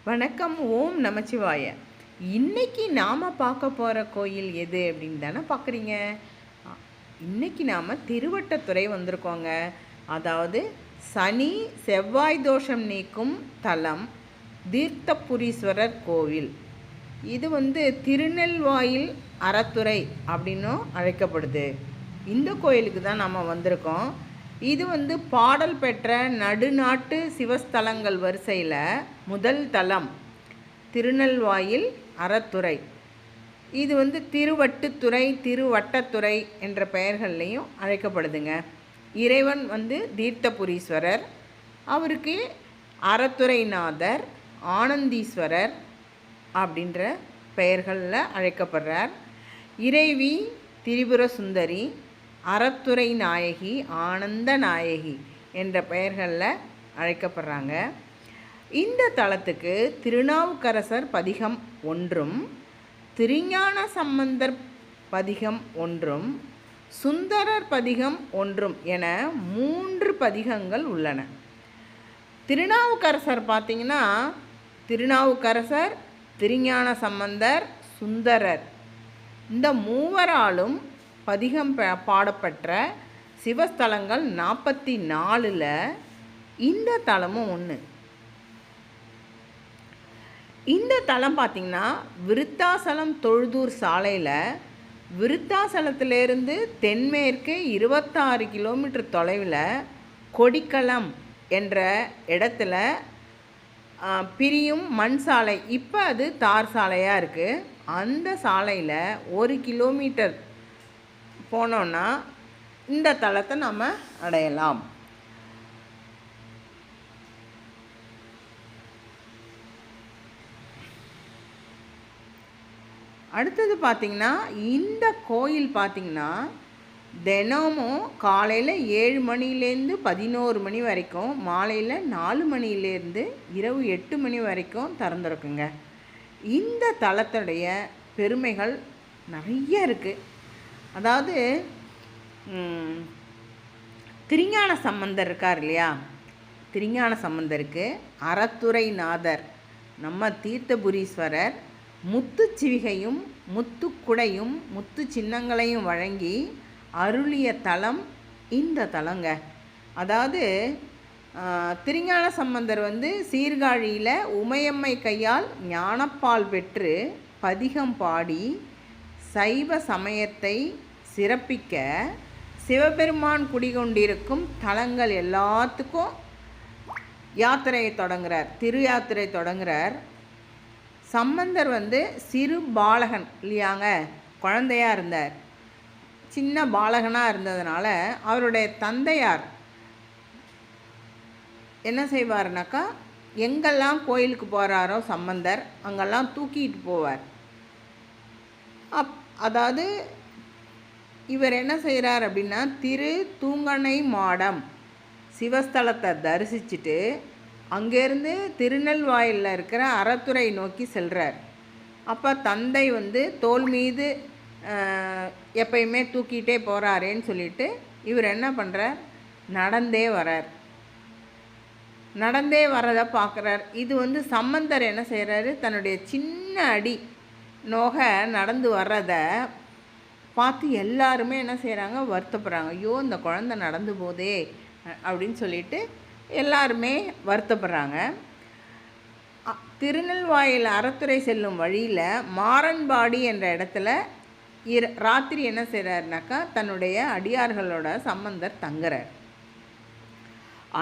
வணக்கம். ஓம் நமச்சிவாய. இன்னைக்கு நாம் பார்க்க போகிற கோயில் எது அப்படின்னு தானே பார்க்குறீங்க. இன்னைக்கு நாம் திருவட்டத்துறை வந்திருக்கோங்க. அதாவது சனி செவ்வாய் தோஷம் நீக்கும் தலம் தீர்த்தபுரீஸ்வரர் கோவில். இது திருநெல்வாயில் அறத்துறை அப்படின்னும் அழைக்கப்படுது. இந்த கோயிலுக்கு தான் நம்ம வந்திருக்கோம். இது பாடல் பெற்ற நடுநாட்டு சிவஸ்தலங்கள் வரிசையில் முதல் தலம் திருநெல்வாயில் அறத்துறை. இது திருவட்டுத்துறை, திருவட்டத்துறை என்ற பெயர்கள்லையும் அழைக்கப்படுதுங்க. இறைவன் தீர்த்தபுரீஸ்வரர், அவருக்கு அறத்துறைநாதர், ஆனந்தீஸ்வரர் அப்படின்ற பெயர்களில் அழைக்கப்படுறார். இறைவி திரிபுர சுந்தரி, அறத்துறை நாயகி, ஆனந்த நாயகி என்ற பெயர்களில் அழைக்கப்படுறாங்க. இந்த தலத்துக்கு திருநாவுக்கரசர் பதிகம் 1, திருஞான சம்பந்தர் பதிகம் 1, சுந்தரர் பதிகம் 1 என 3 பதிகங்கள் உள்ளன. திருநாவுக்கரசர் பார்த்திங்கன்னா, திருநாவுக்கரசர், திருஞான சம்பந்தர், சுந்தரர் இந்த மூவராலும் பதிகம் பாடப்பெற்ற சிவஸ்தலங்கள் 44ல் இந்த தலமும் ஒன்று. இந்த தலம் பார்த்திங்கன்னா விருத்தாசலம் தொழுதூர் சாலையில் விருத்தாசலத்திலேருந்து தென்மேற்கு 26 கிலோமீட்டர் தொலைவில் கொடிக்களம் என்ற இடத்துல பிரியும் மண் சாலை, இப்போ அது தார் சாலையாக இருக்குது. அந்த சாலையில் 1 கிலோமீட்டர் போனோன்னா இந்த தலத்தை நம்ம அடையலாம். அடுத்தது பார்த்திங்கன்னா, இந்த கோயில் பார்த்திங்கன்னா தினமும் காலையில் 7 மணிலேருந்து 11 மணி வரைக்கும், மாலையில் 4 மணிலேருந்து இரவு 8 மணி வரைக்கும் திறந்துருக்குங்க. இந்த தலத்துடைய பெருமைகள் நிறைய இருக்குது. அதாவது திருஞான சம்பந்தர் இருக்கார் இல்லையா, திருஞான சம்பந்தருக்கு அறத்துறைநாதர் நம்ம தீர்த்தபுரீஸ்வரர் முத்துச்சிவிகையும் முத்துக்குடையும் முத்து சின்னங்களையும் வழங்கி அருளிய தலம் இந்த தலங்க. அதாவது திருஞான சம்பந்தர் சீர்காழியில் உமையம்மை கையால் ஞானப்பால் பெற்று பதிகம் பாடி சைவ சமயத்தை சிறப்பிக்க சிவபெருமான் குடிகொண்டிருக்கும் தலங்கள் எல்லாத்துக்கும் யாத்திரையை தொடங்குறார், திரு யாத்திரை தொடங்குறார். சம்பந்தர் சிறு பாலகன் இல்லையாங்க, குழந்தையாக இருந்தார். சின்ன பாலகனாக இருந்ததுனால அவருடைய தந்தையார் என்ன செய்வார்னாக்கா, எங்கெல்லாம் கோயிலுக்கு போகிறாரோ சம்பந்தர் அங்கெல்லாம் தூக்கிட்டு போவார். அதாவது இவர் என்ன செய்கிறார் அப்படின்னா, திரு தூங்கணை மாடம் சிவஸ்தலத்தை தரிசிச்சுட்டு அங்கேருந்து திருநெல்வாயிலில் இருக்கிற அறத்துறை நோக்கி செல்கிறார். அப்போ தந்தை தோல் மீது எப்பயுமே தூக்கிட்டே போகிறாரேன்னு சொல்லிட்டு இவர் என்ன பண்ணுறார், நடந்தே வரார். நடந்தே வரதை பார்க்குறார். இது சம்பந்தர் என்ன செய்கிறாரு, தன்னுடைய சின்ன அடி நோக நடந்து வர்றதை பார்த்து எல்லாருமே என்ன செய்கிறாங்க, வருத்தப்படுறாங்க. ஐயோ, இந்த குழந்தை நடந்து போதே அப்படின்னு சொல்லிட்டு எல்லாருமே வருத்தப்படுறாங்க. திருநெல்வாயில் அறத்துறை செல்லும் வழியில் மாரன்பாடி என்ற இடத்துல ராத்திரி என்ன செய்கிறாருனாக்கா, தன்னுடைய அடியார்களோட சம்பந்தர் தங்குறார்.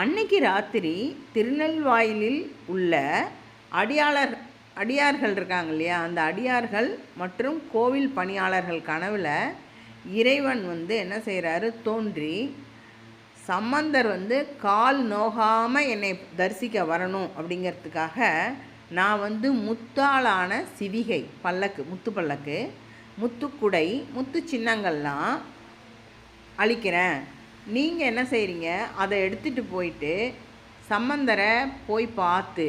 அன்னைக்கு ராத்திரி திருநெல்வாயிலில் உள்ள அடியார்கள் இருக்காங்க இல்லையா, அந்த அடியார்கள் மற்றும் கோவில் பணியாளர்கள் கனவில் இறைவன் என்ன செய்கிறாரு, தோன்றி சம்பந்தர் கால் நோகாமல் என்னை தரிசிக்க வரணும் அப்படிங்கிறதுக்காக நான் முத்தாலான சிவிகை பல்லக்கு, முத்து பல்லக்கு, முத்துக்குடை, முத்து சின்னங்கள்லாம் அளிக்கிறேன். நீங்கள் என்ன செய்கிறீங்க, அதை எடுத்துகிட்டு போயிட்டு சம்பந்தரை போய் பார்த்து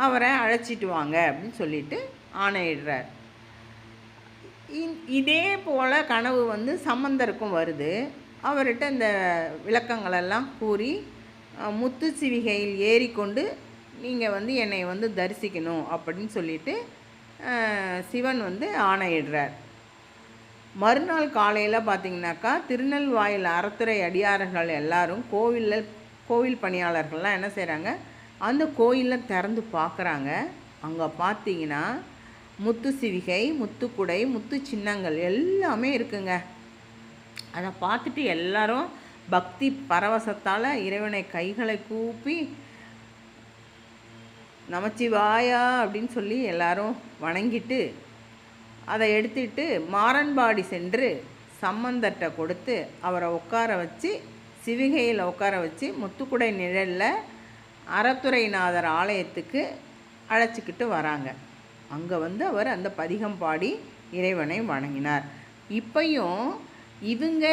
அவரை அழைச்சிட்டு வாங்க அப்படின்னு சொல்லிட்டு ஆணையிடுறார். இதே போல் கனவு சம்பந்தருக்கும் வருது. அவர்கிட்ட இந்த விளக்கங்களெல்லாம் கூறி முத்து சிவிகையில் ஏறிக்கொண்டு நீங்கள் வந்து என்னை வந்து தரிசிக்கணும் அப்படின்னு சொல்லிட்டு சிவன் வந்து ஆணையிடுறார். மறுநாள் காலையில் பார்த்திங்கனாக்கா திருநெல்வாயில் அறத்துறை அடியார்கள் எல்லாரும் கோவில் பணியாளர்கள்லாம் என்ன செய்கிறாங்க, அந்த கோயிலில் திறந்து பார்க்குறாங்க. அங்கே பார்த்தீங்கன்னா முத்து சிவிகை, முத்துக்குடை, முத்து சின்னங்கள் எல்லாமே இருக்குங்க. அதை பார்த்துட்டு எல்லாரும் பக்தி பரவசத்தால் இறைவனை கைகளை கூப்பி நமச்சிவாயா அப்படின்னு சொல்லி எல்லாரும் வணங்கிட்டு அதை எடுத்துட்டு மாறன்பாடி சென்று சம்பந்தர்கிட்ட கொடுத்து அவரை உட்கார வச்சு சிவிகையில் உட்கார வச்சு முத்துக்குடை நிழலில் அறத்துறைநாதர் ஆலயத்துக்கு அழைச்சிக்கிட்டு வராங்க. அங்கே வந்து அவர் அந்த பதிகம் பாடி இறைவனை வணங்கினார். இப்பையும் இவங்க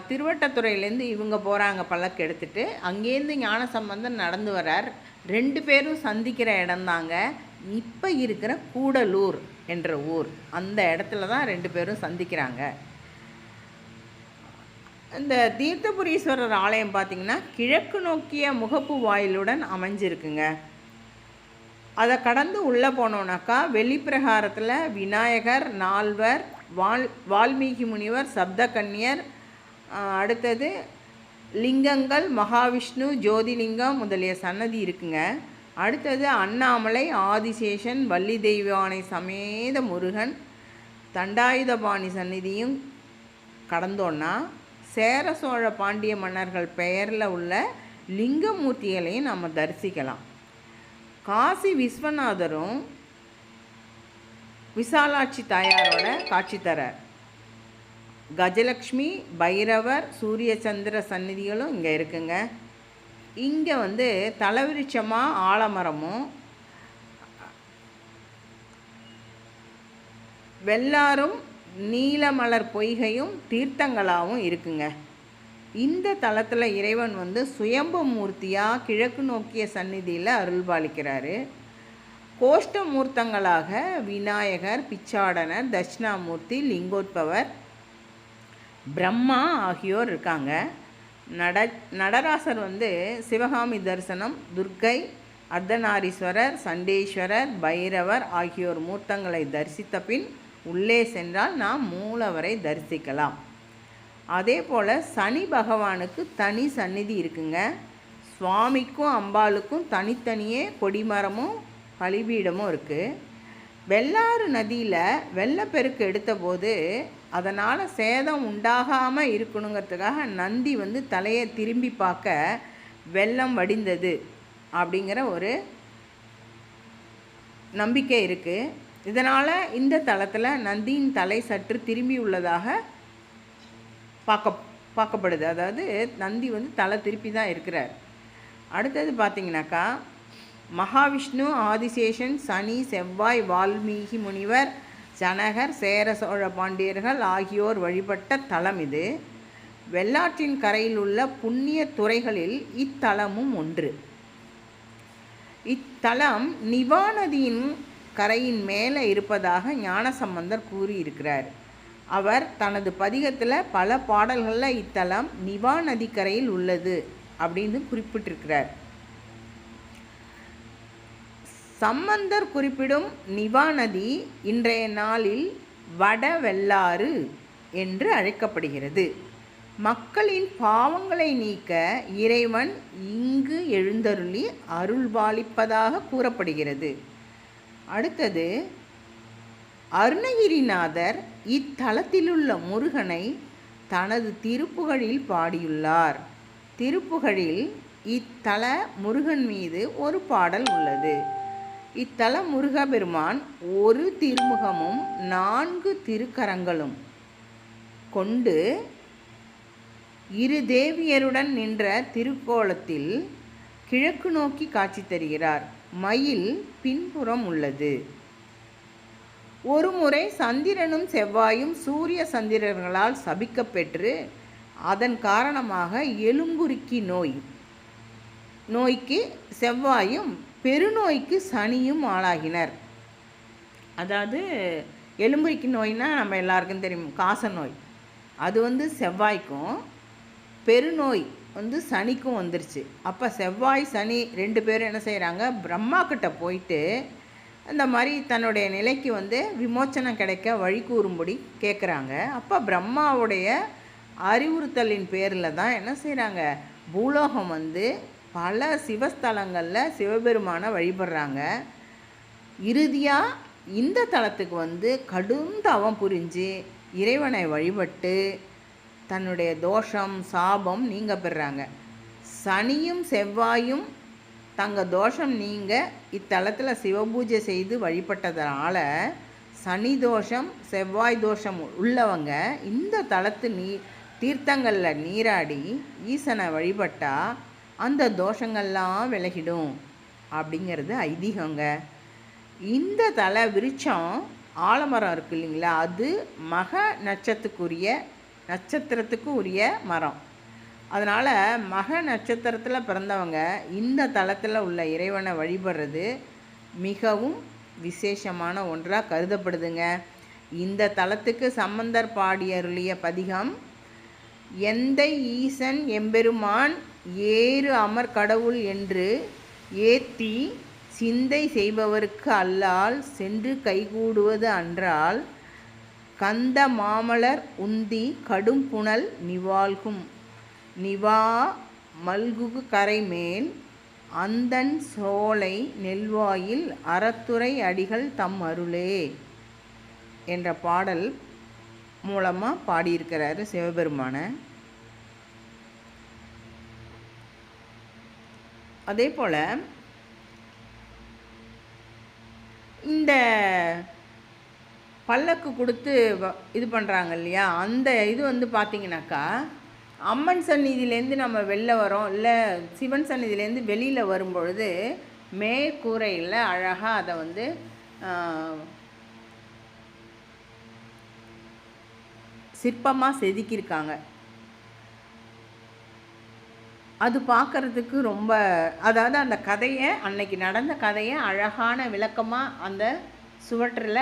திருவட்டத்துறையிலேருந்து இவங்க போகிறாங்க பல்லக்கு எடுத்துகிட்டு, அங்கேருந்து ஞானசம்பந்தர் நடந்து வரார். 2 பேரும் சந்திக்கிற இடம்தாங்க இப்போ இருக்கிற கூடலூர் என்ற ஊர். அந்த இடத்துல தான் 2 பேரும் சந்திக்கிறாங்க. இந்த தீர்த்தபுரீஸ்வரர் ஆலயம் பார்த்திங்கன்னா கிழக்கு நோக்கிய முகப்பு வாயிலுடன் அமைஞ்சிருக்குங்க. அதை கடந்து உள்ளே போனோன்னாக்கா வெளிப்பிரகாரத்தில் விநாயகர், நால்வர், வால்மீகி முனிவர், சப்தகன்யர், அடுத்தது லிங்கங்கள், மகாவிஷ்ணு, ஜோதிலிங்கம் முதலிய சன்னதி இருக்குங்க. அடுத்தது அண்ணாமலை, ஆதிசேஷன், வள்ளி தெய்வானை சமேத முருகன், தண்டாயுதபாணி சந்நிதியும் கடந்தோன்னா சேர சோழ பாண்டிய மன்னர்கள் பெயரில் உள்ள லிங்கமூர்த்திகளையும் நம்ம தரிசிக்கலாம். காசி விஸ்வநாதரும் விசாலாட்சி தாயாரோட காட்சி தரார். கஜலக்ஷ்மி, பைரவர், சூரிய சந்திர சந்நிதிகளும் இங்கே இருக்குங்க. இங்கே வந்து தலவிருட்சமாக ஆலமரமும் வெள்ளாரும் நீலமலர் பொய்கையும் தீர்த்தங்களாகவும் இருக்குங்க. இந்த தலத்தில் இறைவன் வந்து சுயம்பு மூர்த்தியாக கிழக்கு நோக்கிய சந்நிதியில் அருள்பாலிக்கிறாரு. கோஷ்டமூர்த்தங்களாக விநாயகர், பிச்சாடனர், தட்சிணாமூர்த்தி, லிங்கோத்பவர், பிரம்மா ஆகியோர் இருக்காங்க. நடராசர் வந்து சிவகாமி தரிசனம், துர்க்கை, அர்த்தநாரீஸ்வரர், சண்டேஸ்வரர், பைரவர் ஆகியோர் மூர்த்தங்களை தரிசித்த பின் உள்ளே சென்றால் நாம் மூலவரை தரிசிக்கலாம். அதே போல் சனி பகவானுக்கு தனி சந்நிதி இருக்குங்க. சுவாமிக்கும் அம்பாளுக்கும் தனித்தனியே கொடிமரமும் பலிபீடமும் இருக்குது. வெள்ளாறு நதியில் வெள்ளப்பெருக்கு எடுத்தபோது அதனால் சேதம் உண்டாகாமல் இருக்கணுங்கிறதுக்காக நந்தி வந்து தலையை திரும்பி பார்க்க வெள்ளம் வடிந்தது அப்படிங்கிற ஒரு நம்பிக்கை இருக்குது. இதனால் இந்த தலத்தில் நந்தியின் தலை சற்று திரும்பி உள்ளதாக பார்க்கப்படுது. அதாவது நந்தி வந்து தலை திருப்பி தான் இருக்கிறார். அடுத்தது பார்த்திங்கனாக்கா மகாவிஷ்ணு, ஆதிசேஷன், சனி, செவ்வாய், வால்மீகி முனிவர், ஜனகர், சேர சோழ பாண்டியர்கள் ஆகியோர் வழிபட்ட தலம் இது. வெள்ளாற்றின் கரையில் உள்ள புண்ணிய துறைகளில் இத்தலமும் ஒன்று. இத்தலம் நிவா நதியின் கரையின் மேலே இருப்பதாக ஞானசம்பந்தர் கூறியிருக்கிறார். அவர் தனது பதிகத்தில் பல பாடல்களில் இத்தலம் நிவா நதிக்கரையில் உள்ளது அப்படின்னு குறிப்பிட்டிருக்கிறார். சம்பந்தர் குறிப்பிடும் நிவா நதி இன்றைய நாளில் வட வெள்ளாறு என்று அழைக்கப்படுகிறது. மக்களின் பாவங்களை நீக்க இறைவன் இங்கு எழுந்தருளி அருள்பாலிப்பதாக கூறப்படுகிறது. அடுத்தது அருணகிரிநாதர் இத்தலத்திலுள்ள முருகனை தனது திருப்புகழில் பாடியுள்ளார். திருப்புகழில் இத்தல முருகன் மீது ஒரு பாடல் உள்ளது. இத்தல முருகபெருமான் ஒரு திருமுகமும் 4 திருக்கரங்களும் கொண்டு இரு தேவியருடன் நின்ற திருக்கோலத்தில் கிழக்கு நோக்கி காட்சி தருகிறார். மயில் பின்புறம் உள்ளது. ஒருமுறை சந்திரனும் செவ்வாயும் சூரிய சந்திரர்களால் சபிக்கப்பெற்று அதன் காரணமாக எலும்புருக்கி நோய்க்கு செவ்வாயும் பெருநோய்க்கு சனியும் ஆளாகினர். அதாவது எலும்புருக்கி நோய்னா நம்ம எல்லாருக்கும் தெரியும், காச நோய். அது வந்து செவ்வாய்க்கும், பெருநோய் வந்து சனிக்கும் வந்துருச்சு. அப்போ செவ்வாய் சனி 2 பேரும் என்ன செய்கிறாங்க, பிரம்மா கிட்ட போயிட்டு இந்த மாதிரி தன்னுடைய நிலைக்கு வந்து விமோச்சனம் கிடைக்க வழி கூறும்படி கேட்குறாங்க. அப்போ பிரம்மாவுடைய அறிவுறுத்தலின் பேரில் தான் என்ன செய்கிறாங்க, பூலோகம் வந்து பல சிவஸ்தலங்களில் சிவபெருமானை வழிபடுறாங்க. இறுதியாக இந்த தலத்துக்கு வந்து கடும் தவம் புரிஞ்சு இறைவனை வழிபட்டு தன்னுடைய தோஷம் சாபம் நீங்க பெறுறாங்க. சனியும் செவ்வாயும் தங்கள் தோஷம் நீங்க இத்தலத்தில் சிவபூஜை செய்து வழிபட்டதனால சனி தோஷம் செவ்வாய் தோஷம் உள்ளவங்க இந்த தலத்து தீர்த்தங்களில் நீராடி ஈசனை வழிபட்டால் அந்த தோஷங்கள்லாம் விலகிடும் அப்படிங்கிறது ஐதீகங்க. இந்த தல விருட்சம் ஆலமரம் இருக்கு இல்லைங்களா, அது மக நட்சத்திரத்துக்கு உரிய மரம். அதனால் மக நட்சத்திரத்தில் பிறந்தவங்க இந்த தலத்தில் உள்ள இறைவனை வழிபடுறது மிகவும் விசேஷமான ஒன்றாக கருதப்படுதுங்க. இந்த தலத்துக்கு சம்பந்தர் பாடியருளிய பதிகம் எந்தை ஈசன் எம்பெருமான் ஏறு அமர் கடவுள் என்று ஏத்தி சிந்தை செய்பவருக்கு அல்லால் சென்று கைகூடுவது அன்றால் கந்த மாமலர் உந்தி கடும் புனல் நிவா மல்குகு கரைமேல் அந்தன் சோலை நெல்வாயில் அறத்துறை அடிகள் தம் அருளே என்ற பாடல் மூலமாக பாடியிருக்கிறாரு சிவபெருமான. அதே போல் இந்த பல்லக்கு கொடுத்து இது பண்ணுறாங்க இல்லையா, அந்த இது வந்து பார்த்திங்கனாக்கா அம்மன் சந்நிதியிலேருந்து நம்ம வெளில வரோம், இல்லை சிவன் சந்நிதியிலேருந்து வெளியில் வரும்பொழுது மேற்கூரையில் அழகாக அதை வந்து சிற்பமாக செதுக்கியிருக்காங்க. அது பார்க்குறதுக்கு ரொம்ப, அதாவது அந்த கதையை அன்னைக்கு நடந்த கதையை அழகான விளக்கமாக அந்த சுவற்றில்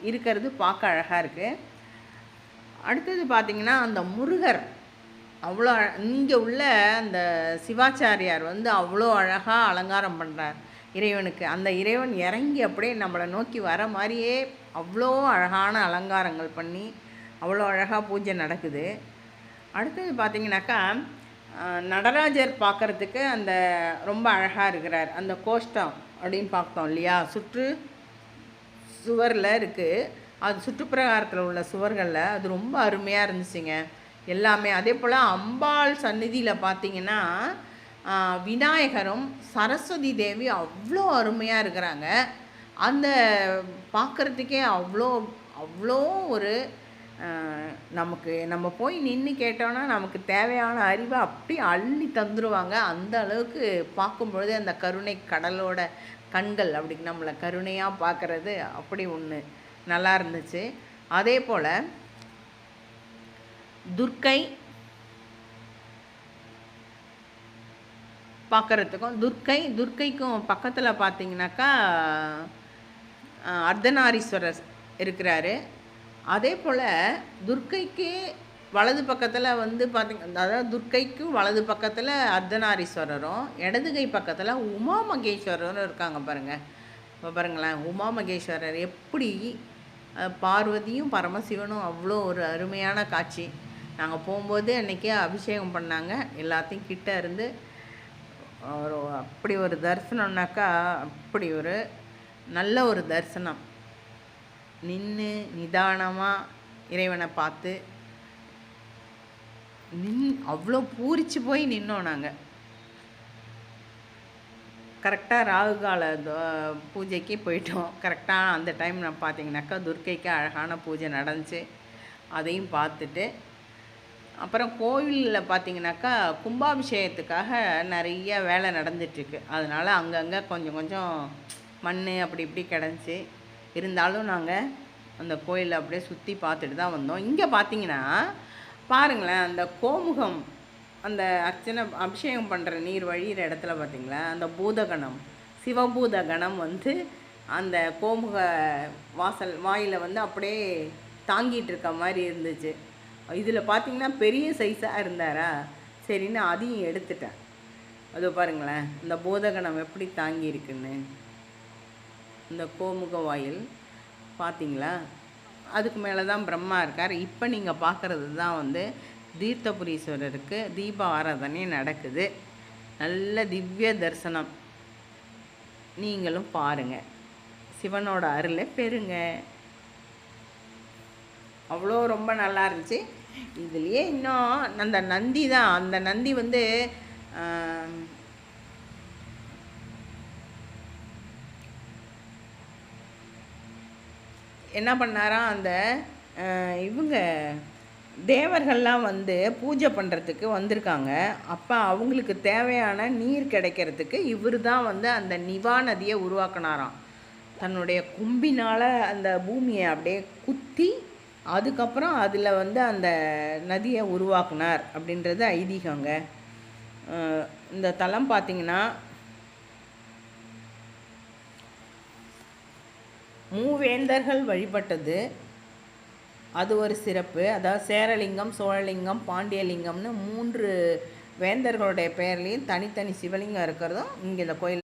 இருக்கிறது பார்க்க அழகாக இருக்குது. அடுத்தது பார்த்திங்கன்னா அந்த முருகர் அவ்வளோ இங்கே உள்ள அந்த சிவாச்சாரியார் வந்து அவ்வளோ அழகாக அலங்காரம் பண்ணுறார் இறைவனுக்கு. அந்த இறைவன் இறங்கி அப்படியே நம்மளை நோக்கி வர மாதிரியே அவ்வளோ அழகான அலங்காரங்கள் பண்ணி அவ்வளோ அழகாக பூஜை நடக்குது. அடுத்தது பார்த்திங்கனாக்கா நடராஜர் பார்க்குறதுக்கு அந்த ரொம்ப அழகாக இருக்கிறார். அந்த கோஷ்டம் அப்படின்னு பார்த்தோம் இல்லையா, சுற்று சுவரில் இருக்குது, அது சுற்றுப்பிரகாரத்தில் உள்ள சுவர்களில் அது ரொம்ப அருமையாக இருந்துச்சுங்க எல்லாமே. அதே போல் அம்பாள் சந்நிதியில் பார்த்திங்கன்னா விநாயகரும் சரஸ்வதி தேவி அவ்வளோ அருமையாக இருக்கிறாங்க. அந்த பார்க்குறதுக்கே அவ்வளோ அவ்வளோ ஒரு நம்ம போய் நின்று கேட்டோன்னா நமக்கு தேவையான அறிவை அப்படி அள்ளி தந்துடுவாங்க. அந்த அளவுக்கு பார்க்கும்பொழுது அந்த கருணை கடலோட கண்கள் அப்படி நம்மளை கருணையாக பார்க்குறது அப்படி ஒன்று நல்லா இருந்துச்சு. அதே போல் துர்க்கை பார்க்குறதுக்கும் துர்க்கைக்கும் பக்கத்தில் பார்த்திங்கனாக்கா அர்த்தநாரீஸ்வரர் இருக்கிறாரு. அதே போல் துர்க்கைக்கு வலது பக்கத்தில் வந்து பார்த்திங்க, அதாவது துர்க்கைக்கும் வலது பக்கத்தில் அர்த்தநாரீஸ்வரரும் இடது கை பக்கத்தில் உமா மகேஸ்வரரும் இருக்காங்க பாருங்கள். இப்போ பாருங்களேன், உமா மகேஸ்வரர் எப்படி பார்வதியும் பரமசிவனும் அவ்வளோ ஒரு அருமையான காட்சி. நாங்கள் போகும்போது அன்றைக்கி அபிஷேகம் பண்ணாங்க, எல்லாத்தையும் கிட்ட இருந்து ஒரு அப்படி ஒரு தரிசனம்னாக்கா அப்படி ஒரு நல்ல ஒரு தரிசனம். நின்று நிதானமாக இறைவனை பார்த்து அவ்வளோ பூரிச்சு போய் நின்னோம். நாங்கள் கரெக்டாக ராகுகால பூஜைக்கு போயிட்டோம். கரெக்டாக அந்த டைம் நான் பார்த்திங்கனாக்கா துர்க்கைக்கு அழகான பூஜை நடந்துச்சு. அதையும் பார்த்துட்டு அப்புறம் கோவிலில் பார்த்திங்கனாக்கா கும்பாபிஷேகத்துக்காக நிறைய வேலை நடந்துட்டுருக்கு. அதனால் அங்கங்கே கொஞ்சம் கொஞ்சம் மண் அப்படி இப்படி கிடந்துச்சு. இருந்தாலும் நாங்கள் அந்த கோயிலை அப்படியே சுற்றி பார்த்துட்டு தான் வந்தோம். இங்கே பார்த்திங்கன்னா பாருங்களேன், அந்த கோமுகம் அந்த அர்ச்சனை அபிஷேகம் பண்ணுற நீர் வழிகிற இடத்துல பார்த்திங்களா அந்த பூதகணம் சிவபூதகணம் வந்து அந்த கோமுக வாயில் வந்து அப்படியே தாங்கிட்டு இருக்க மாதிரி இருந்துச்சு. இதில் பார்த்திங்கன்னா பெரிய சைஸாக இருந்தாரா, சரின்னு அதையும் எடுத்துட்டேன். அதோ பாருங்களேன், இந்த போதகனம் எப்படி தாங்கி இருக்குன்னு. இந்த கோமுக வாயில் பார்த்தீங்களா? அதுக்கு மேலே தான் பிரம்மா இருக்கார். இப்போ நீங்கள் பார்க்குறது தான் வந்து தீர்த்தபுரீஸ்வரருக்கு தீப ஆராதனை நடக்குது. நல்ல திவ்ய தரிசனம். நீங்களும் பாருங்கள், சிவனோட அருளை பெறுங்க. அவ்வளோ ரொம்ப நல்லா இருந்துச்சு. இதுலேயே இன்னும் அந்த நந்தி தான், அந்த நந்தி வந்து என்ன பண்ணாராம், அந்த இவங்க தேவர்கள்லாம் வந்து பூஜை பண்ணுறதுக்கு வந்திருக்காங்க. அப்போ அவங்களுக்கு தேவையான நீர் கிடைக்கிறதுக்கு இவர் தான் வந்து அந்த நிவா நதியை உருவாக்கினாராம். தன்னுடைய கும்பினால் அந்த பூமியை அப்படியே குத்தி அதுக்கப்புறம் அதில் வந்து அந்த நதியை உருவாக்குனார் அப்படின்றது ஐதீகங்க. இந்த தலம் பார்த்திங்கன்னா மூவேந்தர்கள் வழிபட்டது அது ஒரு சிறப்பு. அதாவது சேரலிங்கம், சோழலிங்கம், பாண்டியலிங்கம்னு 3 வேந்தர்களுடைய பெயர்லேயும் தனித்தனி சிவலிங்கம் இருக்கிறதும் இங்கே இந்த கோயில்